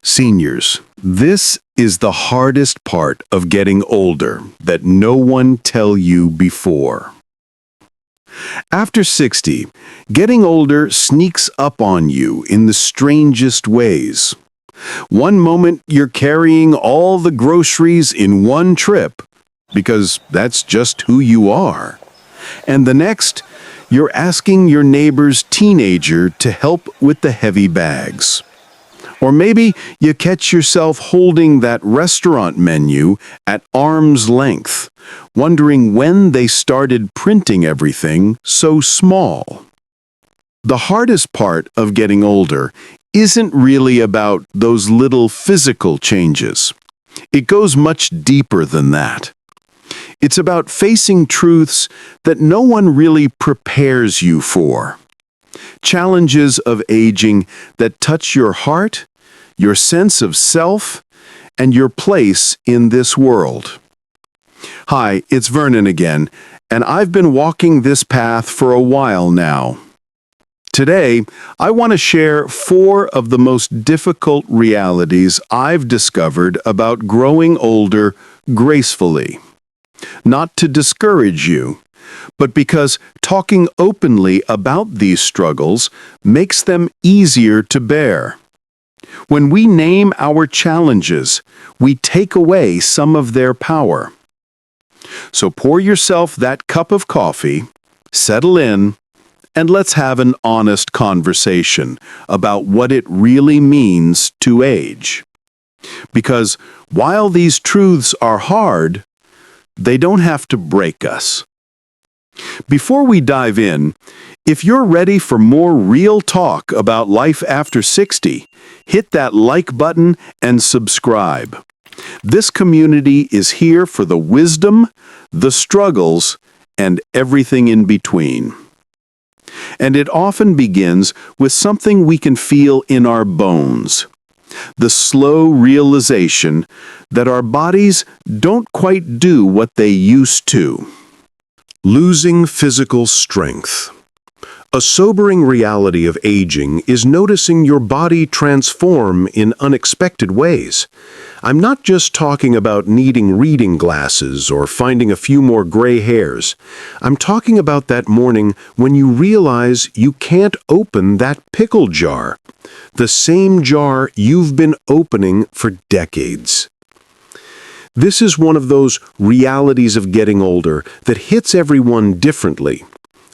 Seniors, this is the hardest part of getting older that no one tell you before. After 60, getting older sneaks up on you in the strangest ways. One moment you're carrying all the groceries in one trip, because that's just who you are. And the next, you're asking your neighbor's teenager to help with the heavy bags. Or maybe you catch yourself holding that restaurant menu at arm's length, wondering when they started printing everything so small. The hardest part of getting older isn't really about those little physical changes. It goes much deeper than that. It's about facing truths that no one really prepares you for. Challenges of aging that touch your heart, your sense of self, and your place in this world. Hi, it's Vernon again, and I've been walking this path for a while now. Today, I want to share 4 of the most difficult realities I've discovered about growing older gracefully. Not to discourage you, but because talking openly about these struggles makes them easier to bear. When we name our challenges, we take away some of their power. So pour yourself that cup of coffee, settle in, and let's have an honest conversation about what it really means to age. Because while these truths are hard, they don't have to break us. Before we dive in, if you're ready for more real talk about life after 60, hit that like button and subscribe. This community is here for the wisdom, the struggles, and everything in between. And it often begins with something we can feel in our bones. The slow realization that our bodies don't quite do what they used to. Losing physical strength. A sobering reality of aging is noticing your body transform in unexpected ways. I'm not just talking about needing reading glasses or finding a few more gray hairs. I'm talking about that morning when you realize you can't open that pickle jar, the same jar you've been opening for decades. This is one of those realities of getting older that hits everyone differently.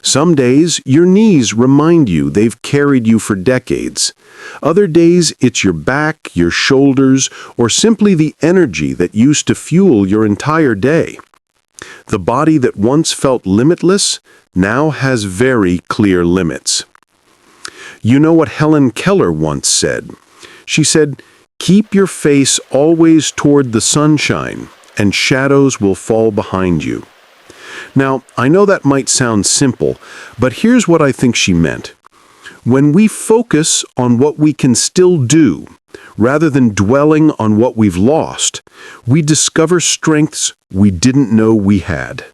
Some days, your knees remind you they've carried you for decades. Other days, it's your back, your shoulders, or simply the energy that used to fuel your entire day. The body that once felt limitless now has very clear limits. You know what Helen Keller once said? She said, "Keep your face always toward the sunshine, and shadows will fall behind you." Now, I know that might sound simple, but here's what I think she meant. When we focus on what we can still do, rather than dwelling on what we've lost, we discover strengths we didn't know we had.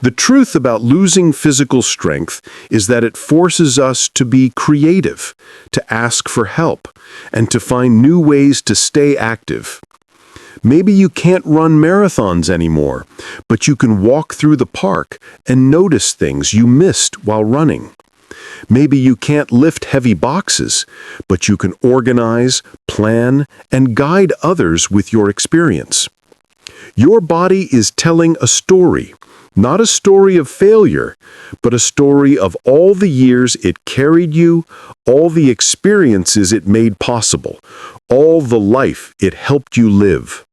The truth about losing physical strength is that it forces us to be creative, to ask for help, and to find new ways to stay active. Maybe you can't run marathons anymore, but you can walk through the park and notice things you missed while running. Maybe you can't lift heavy boxes, but you can organize, plan, and guide others with your experience. Your body is telling a story, not a story of failure, but a story of all the years it carried you, all the experiences it made possible, all the life it helped you live.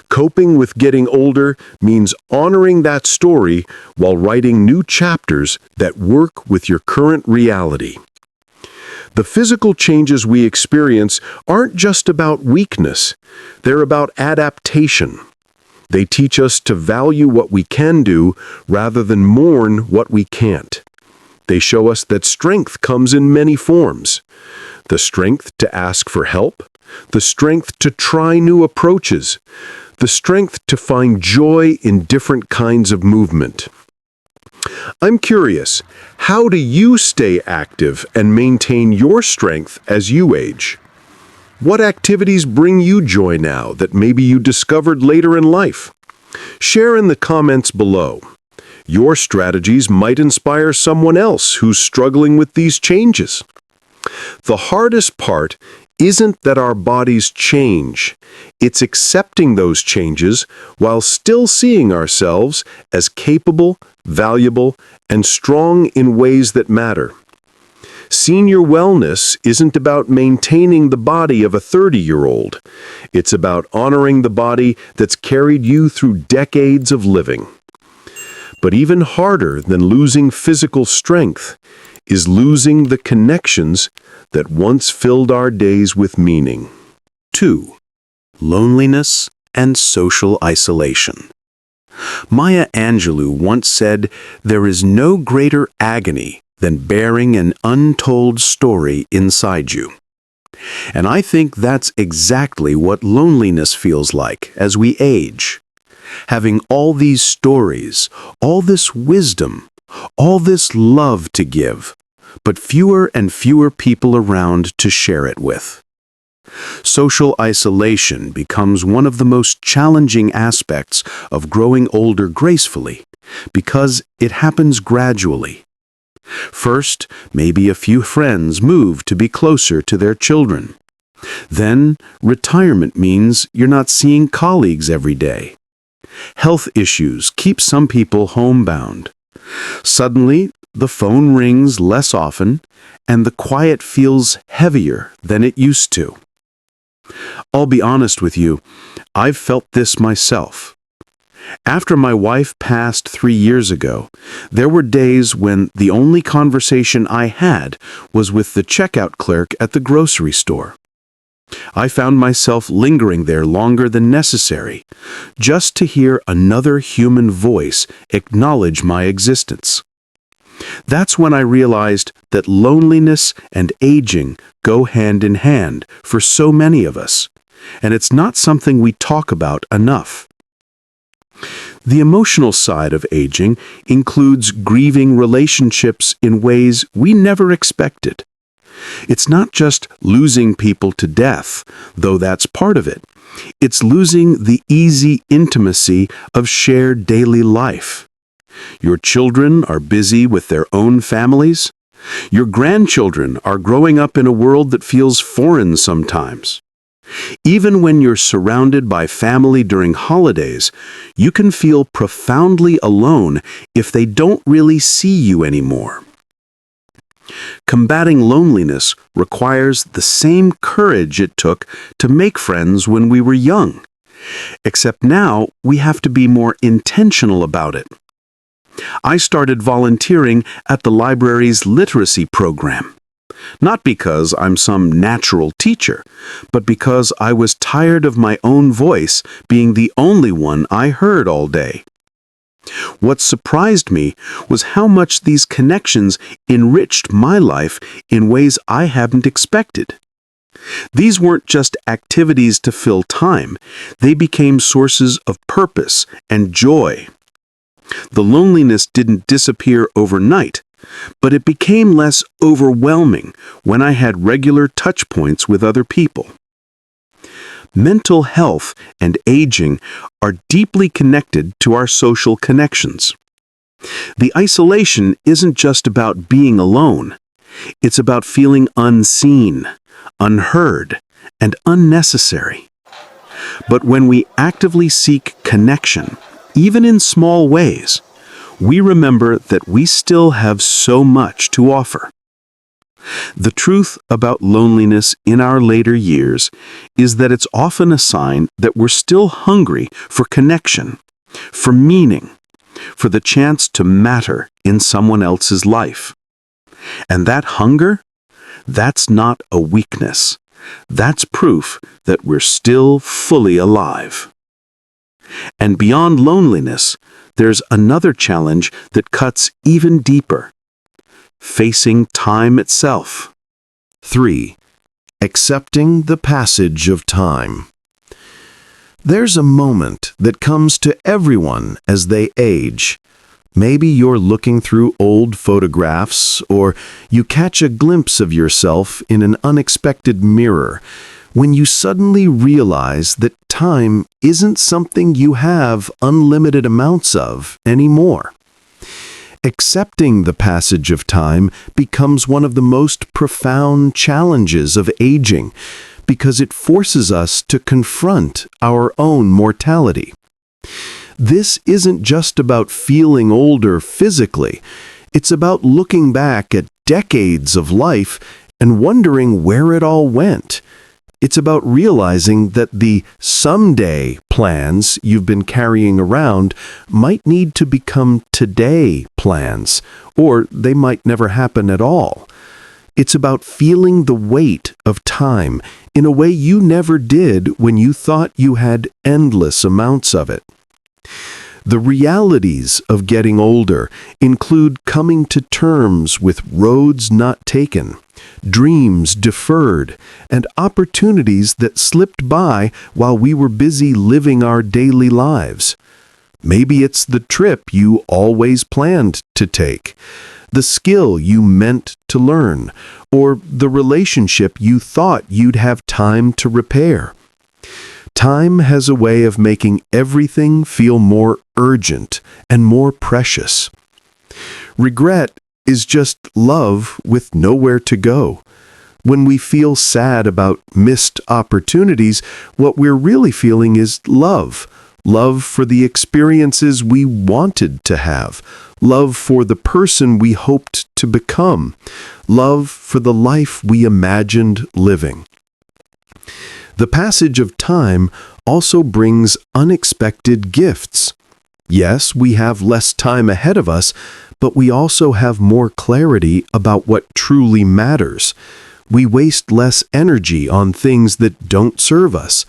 Coping with getting older means honoring that story while writing new chapters that work with your current reality. The physical changes we experience aren't just about weakness, they're about adaptation. They teach us to value what we can do rather than mourn what we can't. They show us that strength comes in many forms. The strength to ask for help, the strength to try new approaches, the strength to find joy in different kinds of movement. I'm curious, how do you stay active and maintain your strength as you age? What activities bring you joy now that maybe you discovered later in life? Share in the comments below. Your strategies might inspire someone else who's struggling with these changes. The hardest part isn't that our bodies change. It's accepting those changes while still seeing ourselves as capable, valuable, and strong in ways that matter. Senior wellness isn't about maintaining the body of a 30-year-old. It's about honoring the body that's carried you through decades of living. But even harder than losing physical strength is losing the connections that once filled our days with meaning. 2. Loneliness and social isolation. Maya Angelou once said, "There is no greater agony than bearing an untold story inside you." And I think that's exactly what loneliness feels like as we age. Having all these stories, all this wisdom, all this love to give, but fewer and fewer people around to share it with. Social isolation becomes one of the most challenging aspects of growing older gracefully, because it happens gradually. First, maybe a few friends move to be closer to their children. Then, retirement means you're not seeing colleagues every day. Health issues keep some people homebound. Suddenly, the phone rings less often, and the quiet feels heavier than it used to. I'll be honest with you, I've felt this myself. After my wife passed 3 years ago, there were days when the only conversation I had was with the checkout clerk at the grocery store. I found myself lingering there longer than necessary, just to hear another human voice acknowledge my existence. That's when I realized that loneliness and aging go hand in hand for so many of us, and it's not something we talk about enough. The emotional side of aging includes grieving relationships in ways we never expected. It's not just losing people to death, though that's part of it. It's losing the easy intimacy of shared daily life. Your children are busy with their own families. Your grandchildren are growing up in a world that feels foreign sometimes. Even when you're surrounded by family during holidays, you can feel profoundly alone if they don't really see you anymore. Combating loneliness requires the same courage it took to make friends when we were young. Except now, we have to be more intentional about it. I started volunteering at the library's literacy program. Not because I'm some natural teacher, but because I was tired of my own voice being the only one I heard all day. What surprised me was how much these connections enriched my life in ways I hadn't expected. These weren't just activities to fill time, they became sources of purpose and joy. The loneliness didn't disappear overnight, but it became less overwhelming when I had regular touch points with other people. Mental health and aging are deeply connected to our social connections. The isolation isn't just about being alone. It's about feeling unseen, unheard, and unnecessary. But when we actively seek connection, even in small ways, we remember that we still have so much to offer. The truth about loneliness in our later years is that it's often a sign that we're still hungry for connection, for meaning, for the chance to matter in someone else's life. And that hunger, that's not a weakness. That's proof that we're still fully alive. And beyond loneliness, there's another challenge that cuts even deeper: facing time itself. 3. Accepting the passage of time. There's a moment that comes to everyone as they age. Maybe you're looking through old photographs, or you catch a glimpse of yourself in an unexpected mirror, when you suddenly realize that time isn't something you have unlimited amounts of anymore. Accepting the passage of time becomes one of the most profound challenges of aging because it forces us to confront our own mortality. This isn't just about feeling older physically. It's about looking back at decades of life and wondering where it all went. It's about realizing that the someday plans you've been carrying around might need to become today plans, or they might never happen at all. It's about feeling the weight of time in a way you never did when you thought you had endless amounts of it. The realities of getting older include coming to terms with roads not taken, dreams deferred, and opportunities that slipped by while we were busy living our daily lives. Maybe it's the trip you always planned to take, the skill you meant to learn, or the relationship you thought you'd have time to repair. Time has a way of making everything feel more urgent and more precious. Regret is just love with nowhere to go. When we feel sad about missed opportunities, what we're really feeling is love. Love for the experiences we wanted to have. Love for the person we hoped to become. Love for the life we imagined living. The passage of time also brings unexpected gifts. Yes, we have less time ahead of us, but we also have more clarity about what truly matters. We waste less energy on things that don't serve us.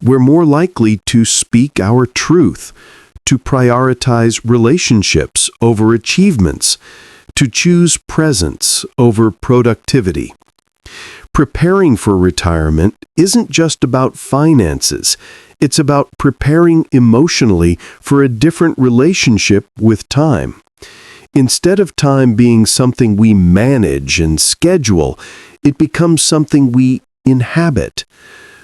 We're more likely to speak our truth, to prioritize relationships over achievements, to choose presence over productivity. Preparing for retirement isn't just about finances. It's about preparing emotionally for a different relationship with time. Instead of time being something we manage and schedule, it becomes something we inhabit.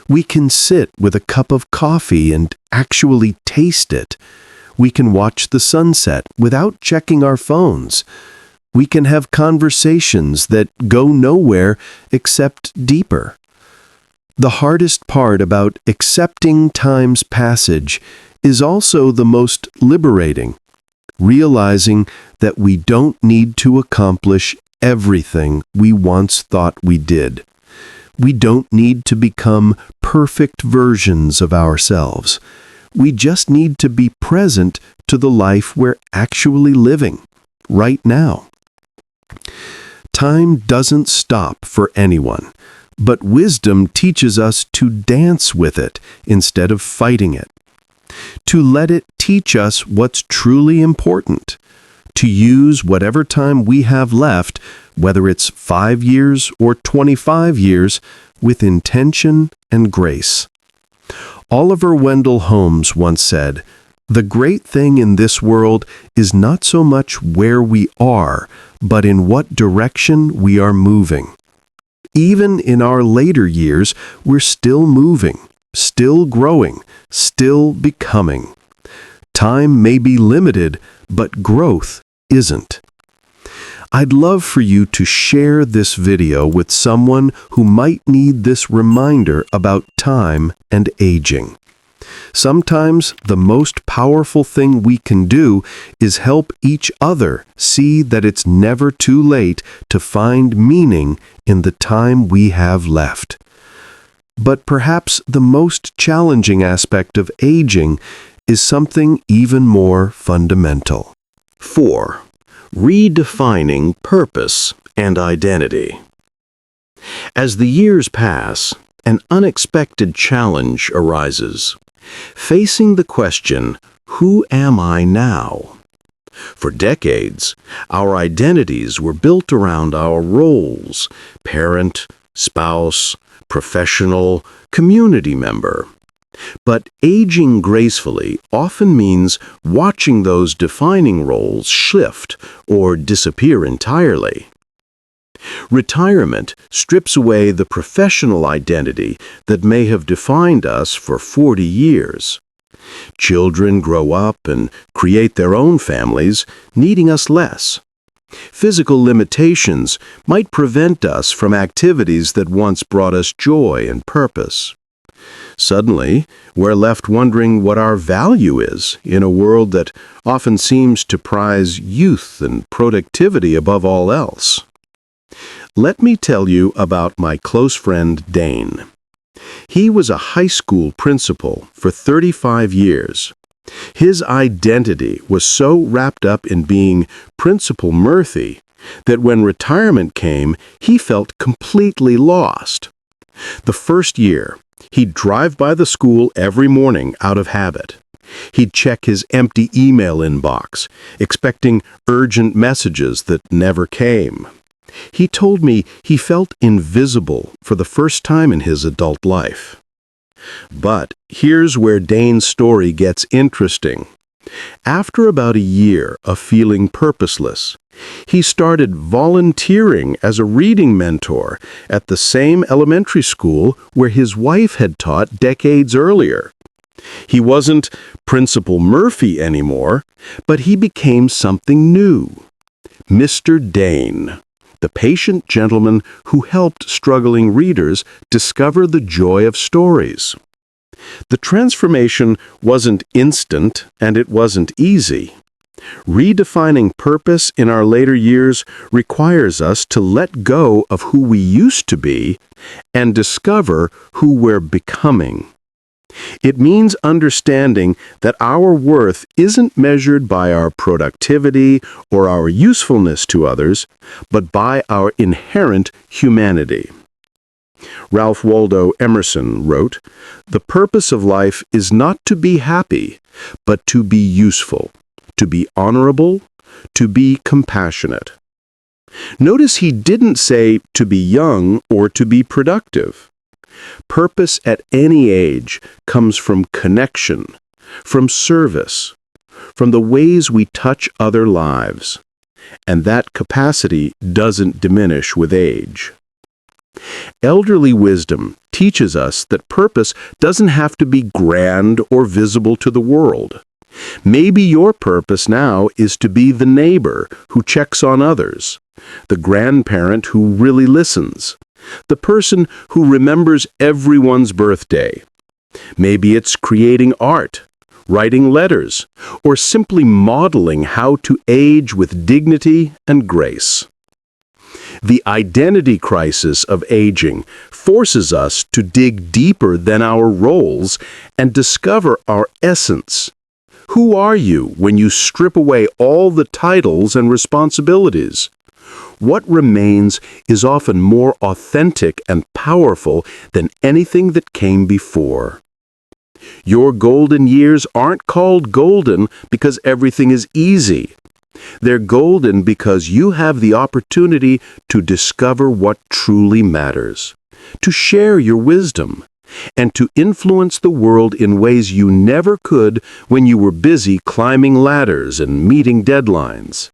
We can sit with a cup of coffee and actually taste it. We can watch the sunset without checking our phones. We can have conversations that go nowhere except deeper. The hardest part about accepting time's passage is also the most liberating, realizing that we don't need to accomplish everything we once thought we did. We don't need to become perfect versions of ourselves. We just need to be present to the life we're actually living, right now. Time doesn't stop for anyone, but wisdom teaches us to dance with it instead of fighting it, to let it teach us what's truly important, to use whatever time we have left, whether it's 5 years or 25 years, with intention and grace. Oliver Wendell Holmes once said, "The great thing in this world is not so much where we are, but in what direction we are moving." Even in our later years, we're still moving, still growing, still becoming. Time may be limited, but growth isn't. I'd love for you to share this video with someone who might need this reminder about time and aging. Sometimes the most powerful thing we can do is help each other see that it's never too late to find meaning in the time we have left. But perhaps the most challenging aspect of aging is something even more fundamental. 4. Redefining purpose and identity. As the years pass, an unexpected challenge arises. Facing the question, who am I now? For decades, our identities were built around our roles: parent, spouse, professional, community member. But aging gracefully often means watching those defining roles shift or disappear entirely. Retirement strips away the professional identity that may have defined us for 40 years. Children grow up and create their own families, needing us less. Physical limitations might prevent us from activities that once brought us joy and purpose. Suddenly, we're left wondering what our value is in a world that often seems to prize youth and productivity above all else. Let me tell you about my close friend Dane. He was a high school principal for 35 years. His identity was so wrapped up in being Principal Murphy that when retirement came, he felt completely lost. The first year, he'd drive by the school every morning out of habit. He'd check his empty email inbox, expecting urgent messages that never came. He told me he felt invisible for the first time in his adult life. But here's where Dane's story gets interesting. After about a year of feeling purposeless, he started volunteering as a reading mentor at the same elementary school where his wife had taught decades earlier. He wasn't Principal Murphy anymore, but he became something new. Mr. Dane, the patient gentleman who helped struggling readers discover the joy of stories. The transformation wasn't instant and it wasn't easy. Redefining purpose in our later years requires us to let go of who we used to be and discover who we're becoming. It means understanding that our worth isn't measured by our productivity or our usefulness to others, but by our inherent humanity. Ralph Waldo Emerson wrote, "The purpose of life is not to be happy, but to be useful, to be honorable, to be compassionate." Notice he didn't say to be young or to be productive. Purpose at any age comes from connection, from service, from the ways we touch other lives. And that capacity doesn't diminish with age. Elderly wisdom teaches us that purpose doesn't have to be grand or visible to the world. Maybe your purpose now is to be the neighbor who checks on others, the grandparent who really listens, the person who remembers everyone's birthday. Maybe it's creating art, writing letters, or simply modeling how to age with dignity and grace. The identity crisis of aging forces us to dig deeper than our roles and discover our essence. Who are you when you strip away all the titles and responsibilities? What remains is often more authentic and powerful than anything that came before. Your golden years aren't called golden because everything is easy. They're golden because you have the opportunity to discover what truly matters, to share your wisdom, and to influence the world in ways you never could when you were busy climbing ladders and meeting deadlines.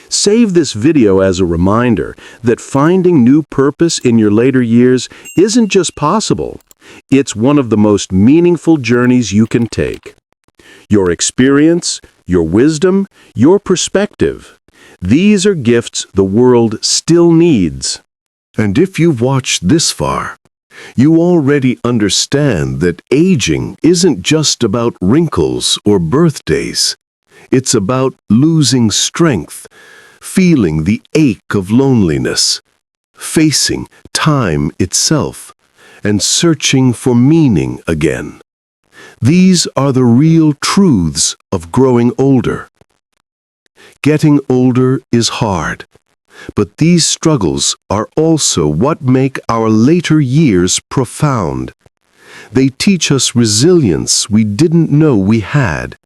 Save this video as a reminder that finding new purpose in your later years isn't just possible, it's one of the most meaningful journeys you can take. Your experience, your wisdom, your perspective, these are gifts the world still needs. And if you've watched this far, you already understand that aging isn't just about wrinkles or birthdays. It's about losing strength, feeling the ache of loneliness, facing time itself, and searching for meaning again. These are the real truths of growing older. Getting older is hard, but these struggles are also what make our later years profound. They teach us resilience we didn't know we had.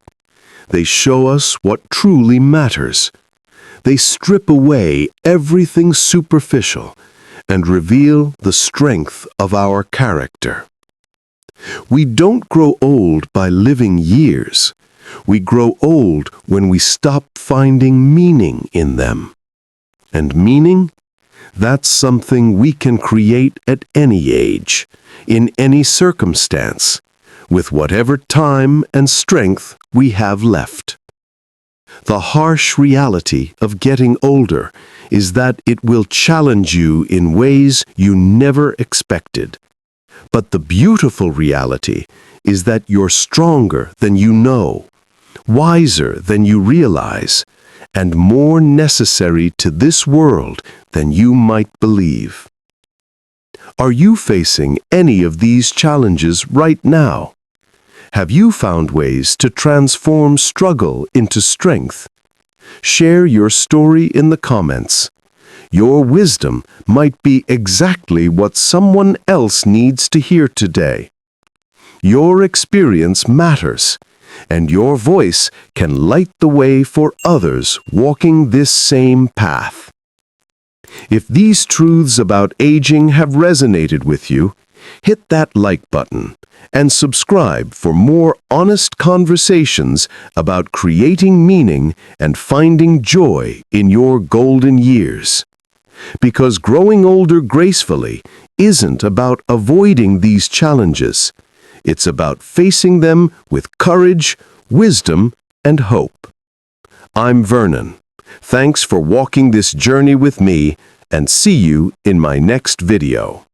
They show us what truly matters. They strip away everything superficial and reveal the strength of our character. We don't grow old by living years. We grow old when we stop finding meaning in them. And meaning? That's something we can create at any age, in any circumstance, with whatever time and strength we have left. The harsh reality of getting older is that it will challenge you in ways you never expected. But the beautiful reality is that you're stronger than you know, wiser than you realize, and more necessary to this world than you might believe. Are you facing any of these challenges right now? Have you found ways to transform struggle into strength? Share your story in the comments. Your wisdom might be exactly what someone else needs to hear today. Your experience matters, and your voice can light the way for others walking this same path. If these truths about aging have resonated with you, hit that like button and subscribe for more honest conversations about creating meaning and finding joy in your golden years. Because growing older gracefully isn't about avoiding these challenges. It's about facing them with courage, wisdom, and hope. I'm Vernon. Thanks for walking this journey with me, and see you in my next video.